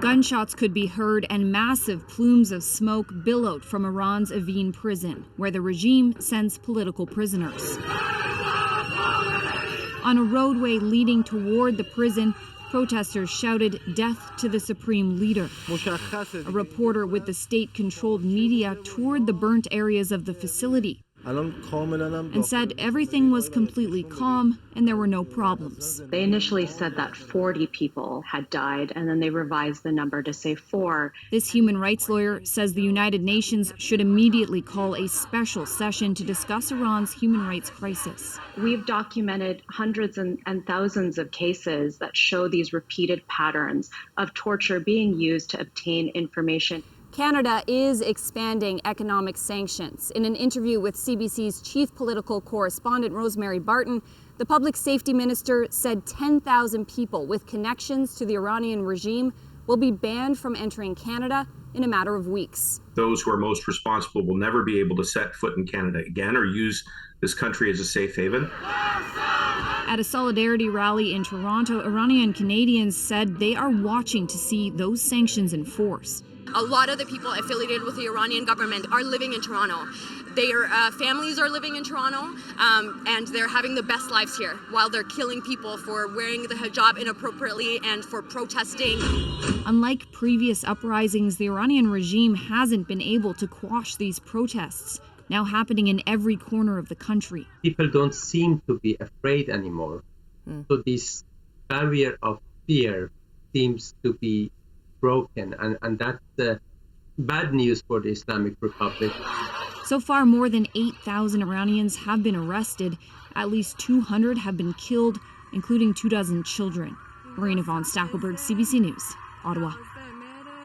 Gunshots could be heard and massive plumes of smoke billowed from Iran's Evin prison, where the regime sends political prisoners. On a roadway leading toward the prison, protesters shouted, "Death to the supreme leader." A reporter with the state-controlled media toured the burnt areas of the facility and said everything was completely calm and there were no problems. They initially said that 40 people had died, and then they revised the number to say 4. This human rights lawyer says the United Nations should immediately call a special session to discuss Iran's human rights crisis. We've documented hundreds and thousands of cases that show these repeated patterns of torture being used to obtain information. Canada is expanding economic sanctions. In an interview with CBC's chief political correspondent, Rosemary Barton, the public safety minister said 10,000 people with connections to the Iranian regime will be banned from entering Canada in a matter of weeks. Those who are most responsible will never be able to set foot in Canada again or use this country as a safe haven. At a solidarity rally in Toronto, Iranian Canadians said they are watching to see those sanctions enforced. A lot of the people affiliated with the Iranian government are living in Toronto. Their families are living in Toronto, and they're having the best lives here while they're killing people for wearing the hijab inappropriately and for protesting. Unlike previous uprisings, the Iranian regime hasn't been able to quash these protests, now happening in every corner of the country. People don't seem to be afraid anymore. So this barrier of fear seems to be broken, and that's bad news for the Islamic Republic. So far, more than 8,000 Iranians have been arrested. At least 200 have been killed, including 24 children. Marina von Stackelberg, CBC News, Ottawa.